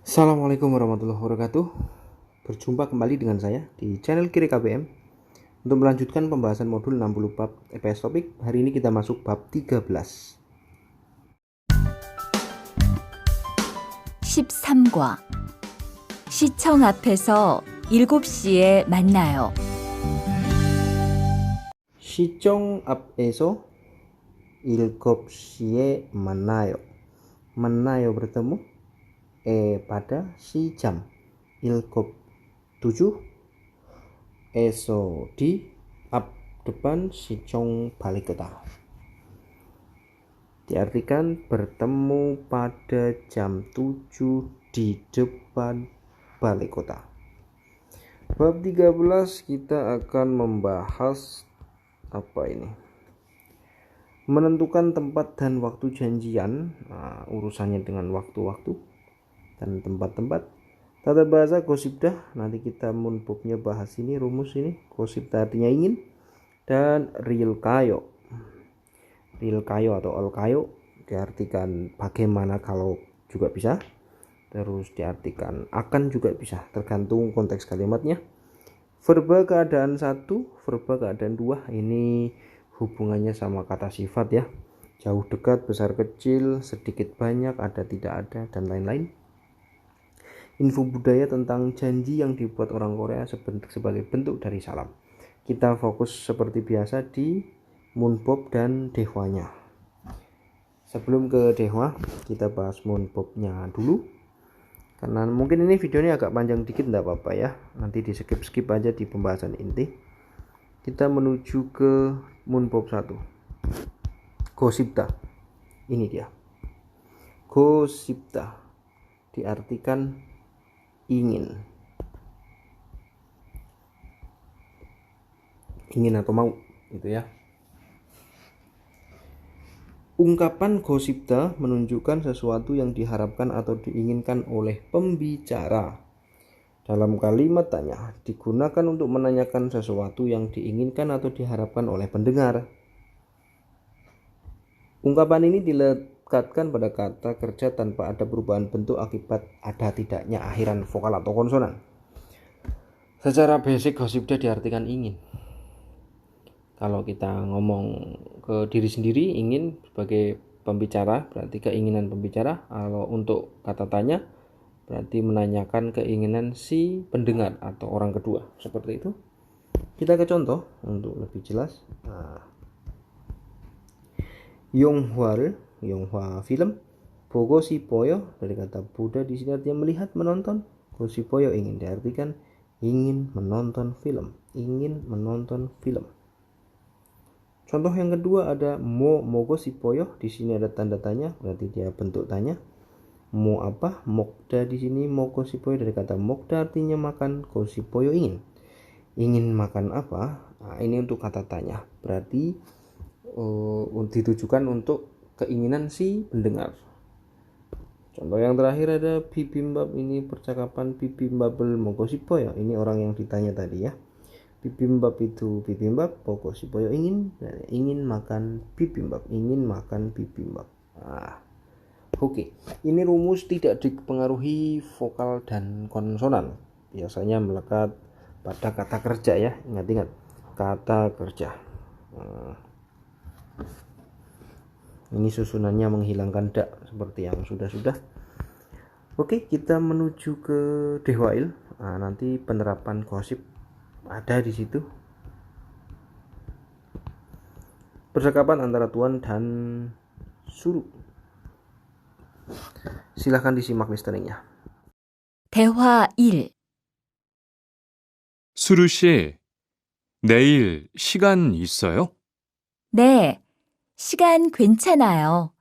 Assalamualaikum warahmatullahi wabarakatuh. Berjumpa kembali dengan saya di channel Kiri KBM untuk melanjutkan pembahasan modul 60 bab EPS topik. Hari ini kita masuk bab 13. 13과 시청 앞에서 7시에 만나요. 시청 앞에서 7시에 만나요. Manayo bertemu, pada si jam, 7 eso di, up depan, sichong balik kota. Diartikan bertemu pada jam 7 di depan balai kota. Bab 13 kita akan membahas menentukan tempat dan waktu janjian, urusannya dengan waktu-waktu dan tempat-tempat. Tata bahasa gosipdah, nanti kita munpubnya bahas ini, rumus ini. Gosipdah artinya ingin, dan real kayo atau all kayo diartikan bagaimana kalau juga bisa, terus diartikan akan juga bisa, tergantung konteks kalimatnya. Verba keadaan 1, verba keadaan 2, ini hubungannya sama kata sifat ya, jauh dekat, besar kecil, sedikit banyak, ada tidak ada, dan lain-lain. Info budaya tentang janji yang dibuat orang Korea sebagai bentuk dari salam. Kita fokus seperti biasa di munbob dan dehwanya. Sebelum ke dehwa, kita bahas munbobnya dulu. Karena mungkin ini videonya agak panjang dikit, enggak apa-apa ya. Nanti di skip aja di pembahasan inti. Kita menuju ke munbob 1. Gosipta. Ini dia. Gosipta diartikan ingin. Ingin atau mau, gitu ya. Ungkapan gosipta menunjukkan sesuatu yang diharapkan atau diinginkan oleh pembicara. Dalam kalimat tanya, digunakan untuk menanyakan sesuatu yang diinginkan atau diharapkan oleh pendengar. Ungkapan ini dilekatkan pada kata kerja tanpa ada perubahan bentuk akibat ada tidaknya akhiran vokal atau konsonan. Secara basic, gosipda diartikan ingin. Kalau kita ngomong ke diri sendiri, ingin sebagai pembicara berarti keinginan pembicara. Kalau untuk kata tanya berarti menanyakan keinginan si pendengar atau orang kedua, seperti itu. Kita ke contoh untuk lebih jelas. Yonghwa film, bogo sipoyo dari kata Buddha di sini artinya melihat, menonton. Gosipoyo ingin diartikan ingin menonton film, ingin menonton film. Contoh yang kedua ada mogo sipoyo, di sini ada tanda tanya, berarti dia bentuk tanya. Mo apa? Mokda di sini, mogo sipoyo dari kata mokda artinya makan, gosipoyo ingin. Ingin makan apa? Nah, ini untuk kata tanya, berarti ditujukan untuk keinginan si pendengar. Contoh yang terakhir ada bibimbap, ini percakapan bibimbabel mogo sipoyo, ini orang yang ditanya tadi ya. Bibimbap itu bibimbap, pokok sipoyo ingin makan bibimbap, ingin makan bibimbap. Oke. Ini rumus tidak dipengaruhi vokal dan konsonan. Biasanya melekat pada kata kerja ya. Ingat kata kerja. Ini susunannya menghilangkan dak seperti yang sudah. Oke, kita menuju ke dehwail. Nanti penerapan gosip ada di situ. Percakapan antara tuan dan suruh. Silahkan disimak listeningnya. 대화 1. 수루 씨, 내일 시간 있어요? 네, 시간 괜찮아요.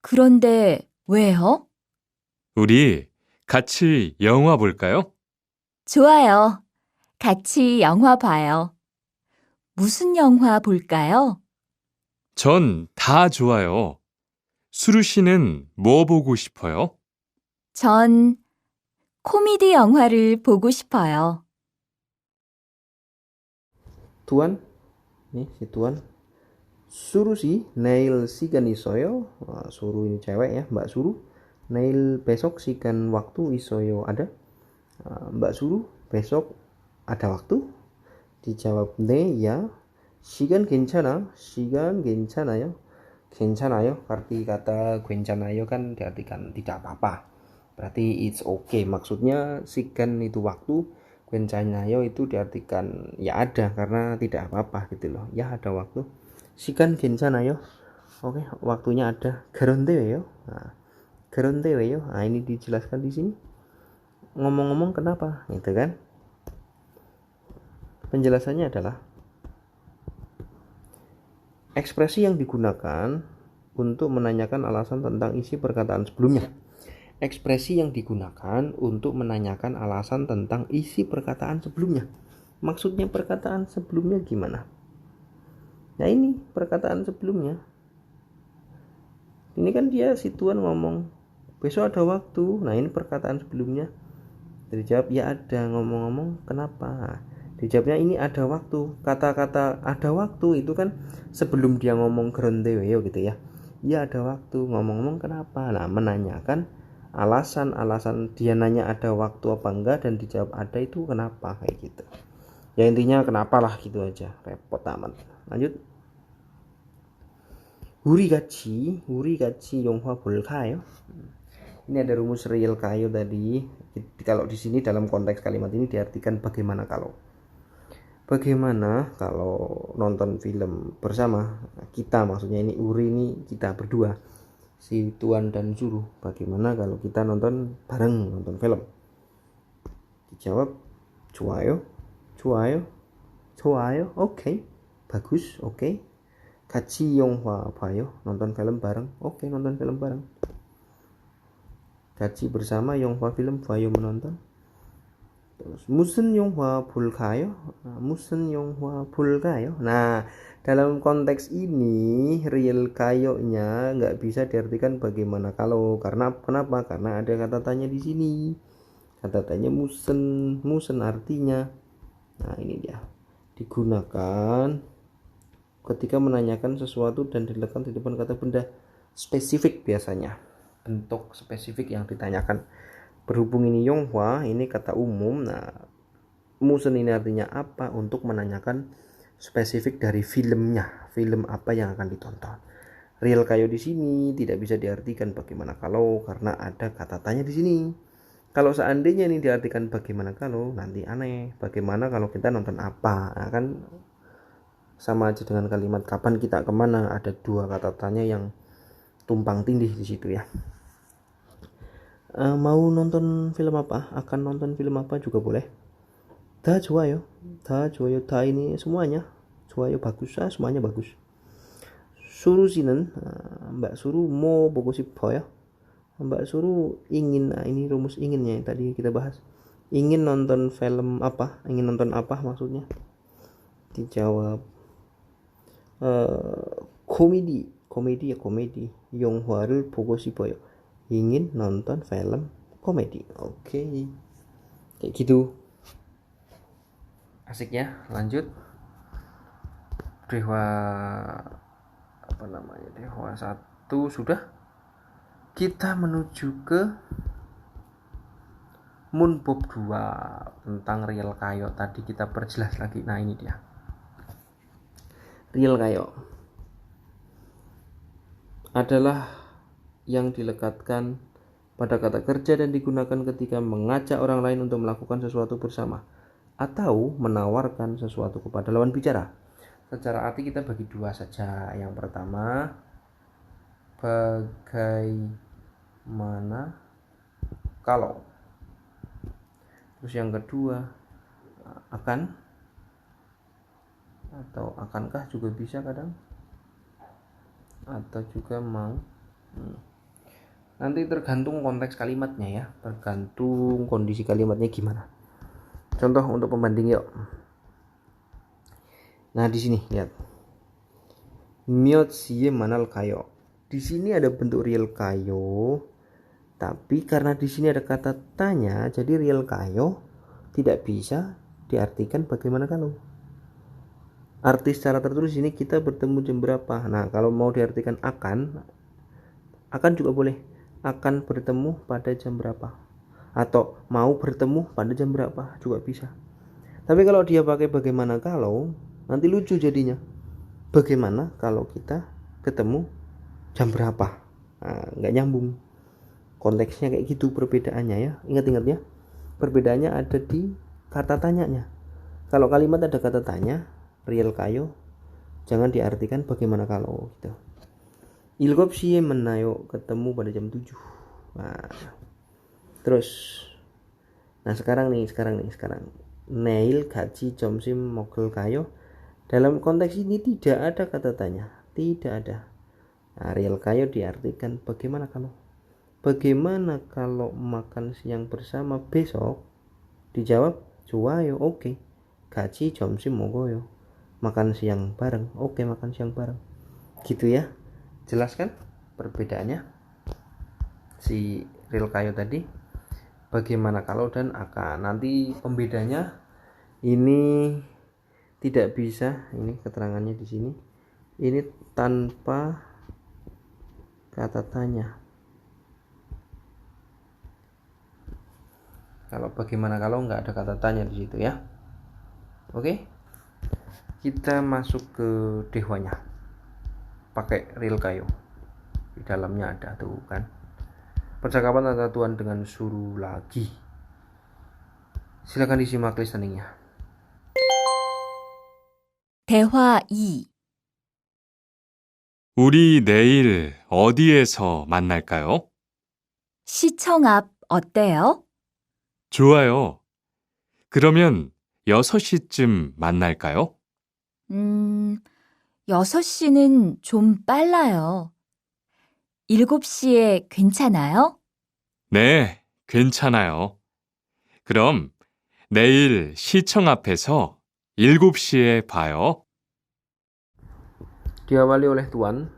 그런데 왜요? 우리 같이 영화 볼까요? 좋아요. 같이 영화 봐요. 무슨 영화 볼까요? 전 다 좋아요. 수루 씨는 뭐 보고 싶어요? 전 코미디 영화를 보고 싶어요. Tuan, nih si tuan. Suruh si Nail Siganisoyo, suruh ini cewek ya, Mbak Suruh. Neil besok sikan waktu isoyo ada. Mbak suruh besok ada waktu. dijawab 네, ya. 시간 괜찮아요. 괜찮아요. Arti kata 괜찮아요 kan diartikan tidak apa-apa. Berarti it's okay. Maksudnya sigan itu waktu, 괜찮아요 itu diartikan ya ada karena tidak apa-apa gitu loh. Ya ada waktu. 시간 괜찮아요. Oke, waktunya ada. 그런데 왜요? 그런데 왜요? Ini dijelaskan di sini. Ngomong-ngomong kenapa? Gitu kan? Penjelasannya adalah ekspresi yang digunakan untuk menanyakan alasan tentang isi perkataan sebelumnya. Ekspresi yang digunakan untuk menanyakan alasan tentang isi perkataan sebelumnya. Maksudnya perkataan sebelumnya gimana? Nah ini perkataan sebelumnya. Ini kan dia si Tuan ngomong besok ada waktu. Nah ini perkataan sebelumnya. Dijawab ya ada. Ngomong-ngomong kenapa? Dijawabnya ini ada waktu. Kata-kata ada waktu itu kan sebelum dia ngomong 그런데 왜요 gitu ya. Ya ada waktu. Ngomong-ngomong kenapa? Nah menanyakan alasan dia nanya ada waktu apa enggak dan dijawab ada itu kenapa kayak gitu. Ya intinya kenapa lah gitu aja. Repot amat. Lanjut. 우리 같이 영화 볼까요? Ini ada rumus real kayo tadi. Kalau di sini dalam konteks kalimat ini diartikan bagaimana kalau. Bagaimana kalau nonton film bersama kita, maksudnya ini Uri ini kita berdua, si Tuan dan Suruh. Bagaimana kalau kita nonton bareng, nonton film? Dijawab 좋아요. Oke. Bagus, oke. 같이 영화 봐요. Nonton film bareng. Oke, nonton film bareng. 같이 bersama 영화 film 봐요 menonton. Terus 무슨 영화 볼까요? Nah, dalam konteks ini real kayonya nggak bisa diartikan bagaimana kalau. Kenapa? Karena ada kata tanya di sini. Kata tanya musen artinya. Nah, ini dia. Digunakan ketika menanyakan sesuatu dan diletakkan di depan kata benda spesifik biasanya. Bentuk spesifik yang ditanyakan. Berhubung ini Yonghwa, ini kata umum. Nah, musen ini artinya apa? Untuk menanyakan spesifik dari filmnya. Film apa yang akan ditonton. Real kayo di sini tidak bisa diartikan bagaimana kalau karena ada kata tanya di sini. Kalau seandainya ini diartikan bagaimana kalau, nanti aneh. Bagaimana kalau kita nonton apa? Nah, kan sama aja dengan kalimat kapan kita kemana. Ada dua kata tanya yang tumpang tindih di situ ya. Mau nonton film apa? Akan nonton film apa juga boleh. 다 좋아요. 다 ini semuanya. 좋아요 bagus. Semuanya bagus. Suruh 씨는 Mbak Suruh mau 보고 싶어요. Mbak Suruh ingin. Nah, ini rumus inginnya yang tadi kita bahas. Ingin nonton film apa? Ingin nonton apa maksudnya? Dijawab 코미디. 영화를 보고 싶어요. Ingin nonton film komedi. Oke. Kayak gitu. Asik ya. Lanjut. Dewa Dewa 1 sudah. Kita menuju ke Moonbob 2 tentang real kayo. Tadi kita perjelas lagi. Nah, ini dia. Real kayo adalah yang dilekatkan pada kata kerja dan digunakan ketika mengajak orang lain untuk melakukan sesuatu bersama atau menawarkan sesuatu kepada lawan bicara. Secara arti kita bagi dua saja. Yang pertama, bagaimana kalau. Terus yang kedua, akan atau akankah juga bisa kadang, atau juga mau. Nanti tergantung konteks kalimatnya ya, tergantung kondisi kalimatnya gimana. Contoh untuk pembanding yuk. Nah di sini lihat. 몇 시에 만날까요? Di sini ada bentuk real kayo, tapi karena di sini ada kata tanya, jadi real kayo tidak bisa diartikan bagaimana kalau. Arti secara tertulis ini kita bertemu jam berapa. Nah kalau mau diartikan akan juga boleh. akan bertemu pada jam berapa, atau mau bertemu pada jam berapa juga bisa. Tapi kalau dia pakai bagaimana kalau, nanti lucu jadinya. Bagaimana kalau kita ketemu jam berapa? Nah, nggak nyambung. Konteksnya kayak gitu perbedaannya ya. Ingat-ingat ya. Perbedaannya ada di kata tanyanya. Kalau kalimat ada kata tanya, real kayo, jangan diartikan bagaimana kalau gitu. Ilgop siye menayo ketemu pada jam 7. Nah, terus sekarang Neil gaji jomsim mogel kayo. Dalam konteks ini tidak ada kata tanya, tidak ada. Nah, real kayo diartikan bagaimana kalau. Bagaimana kalau makan siang bersama besok? Dijawab 좋아요. Oke. Gaji 점심 먹어요. Makan siang bareng. Oke, makan siang bareng. Gitu ya. Jelas kan perbedaannya si real kayo tadi? Bagaimana kalau dan akan. Nanti pembedanya ini tidak bisa, ini keterangannya di sini. Ini tanpa kata tanya. Kalau bagaimana kalau nggak ada kata tanya di situ ya. Oke. Kita masuk ke dehwanya. Pakai real kayo. Di dalamnya ada tuh kan. Percakapan antara tuan dengan suruh lagi. Silakan disimak listeningnya. 대화 2. 우리 내일 어디에서 만날까요? 시청 앞 어때요? 좋아요. 그러면 6시쯤 만날까요? 6시는 좀 빨라요. 7시에 괜찮아요? 네, 괜찮아요. 그럼 내일 시청 앞에서 7시에 봐요. Diawali oleh tuan.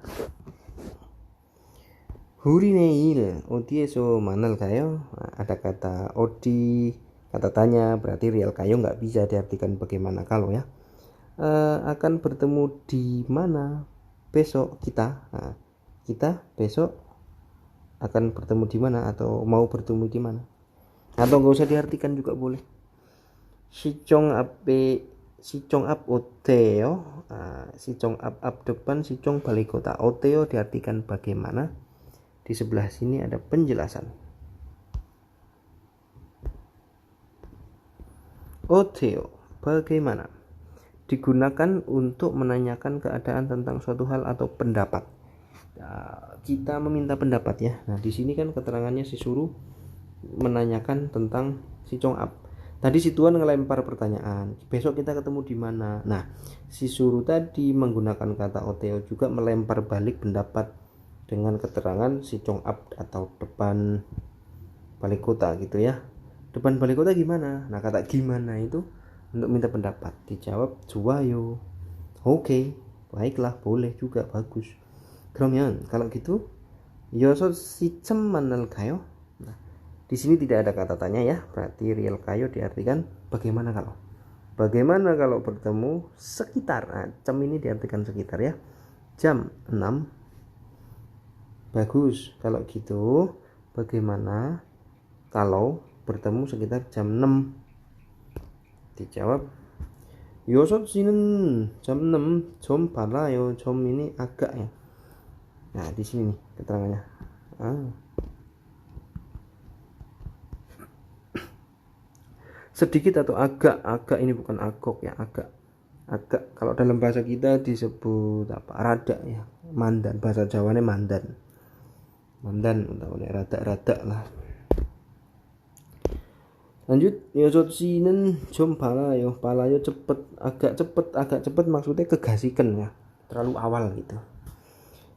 Huri neil 어디에서 만날까요? Ada kata odi, kata tanya, berarti real kayo nggak bisa diartikan bagaimana kalau ya. Akan bertemu di mana besok kita? Nah, kita besok akan bertemu di mana atau mau bertemu di mana? Atau nggak usah diartikan juga boleh. Sichong ap oteo. Sichong ap depan, sichong balik kota. Oteo diartikan bagaimana. Di sebelah sini ada penjelasan. Oteo, bagaimana? Digunakan untuk menanyakan keadaan tentang suatu hal atau pendapat. Nah, kita meminta pendapat ya. Nah, di sini kan keterangannya si suruh menanyakan tentang si chong ap. Tadi si tuan ngelempar pertanyaan. Besok kita ketemu di mana? Nah, si suruh tadi menggunakan kata oteo juga melempar balik pendapat dengan keterangan si chong ap atau depan balik kota gitu ya. Depan balik kota gimana? Nah, kata gimana itu untuk minta pendapat. Dijawab 좋아요. Oke, baiklah, boleh juga, bagus. 그러면 kalau gitu 6시쯤 만날까요? Nah, di sini tidak ada kata tanya ya, berarti real kayo diartikan bagaimana kalau. Bagaimana kalau bertemu sekitar. Nah, jam ini diartikan sekitar ya. Jam 6. Bagus, kalau gitu bagaimana kalau bertemu sekitar jam 6? Dijawab 6시는 jam 6 좀 빨라요. 좀 ini agak ya. Nah, di sini nih keterangannya. Sedikit atau agak ini bukan agok ya, agak kalau dalam bahasa kita disebut apa, rada ya, mandan, bahasa Jawanya mandan atau rada lah. Lanjut, 6시는 좀 빨라요. agak cepet maksudnya kegasikan ya, terlalu awal gitu.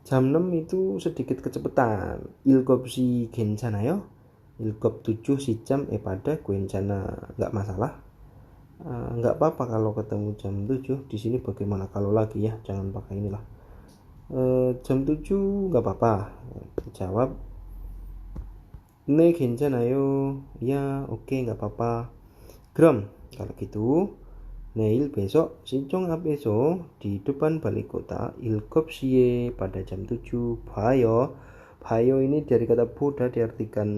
Jam 6 itu sedikit kecepatan. 7시 괜찮아요? 7 sicham pada 괜찮아, nggak masalah. Nggak apa-apa kalau ketemu jam 7. Di sini bagaimana kalau lagi ya, jangan pakai inilah. Jam 7 nggak apa-apa. Jawab 네 괜찮아요. Ya, oke, nggak apa-apa. 그럼 kalau gitu Neil besok sichong 앞에서 di depan balik kota 7시에 pada jam 7 봐요. Bayo ini dari kata boda diartikan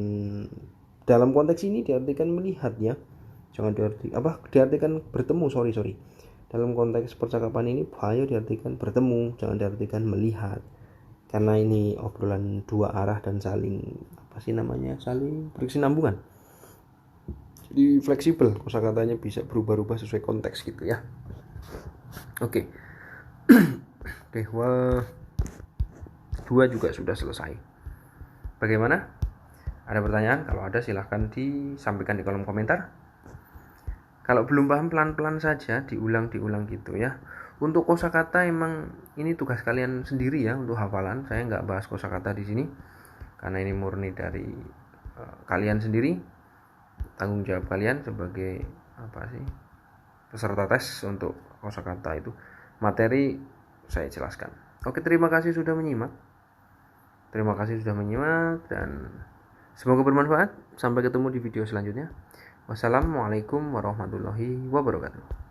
dalam konteks ini diartikan melihat ya. Jangan diartikan bertemu, sorry. Dalam konteks percakapan ini bayo diartikan bertemu, jangan diartikan melihat. Karena ini obrolan dua arah dan saling saling berkesinambungan. Jadi fleksibel, kosakatanya bisa berubah-ubah sesuai konteks gitu ya. Oke. Dewa 2 juga sudah selesai. Bagaimana? Ada pertanyaan? Kalau ada silahkan disampaikan di kolom komentar. Kalau belum paham pelan-pelan saja, diulang gitu ya. Untuk kosakata emang ini tugas kalian sendiri ya untuk hafalan. Saya nggak bahas kosakata di sini karena ini murni dari kalian sendiri. Tanggung jawab kalian sebagai peserta tes untuk kosakata itu. Materi saya jelaskan. Oke, terima kasih sudah menyimak. Dan semoga bermanfaat. Sampai ketemu di video selanjutnya. Wassalamualaikum warahmatullahi wabarakatuh.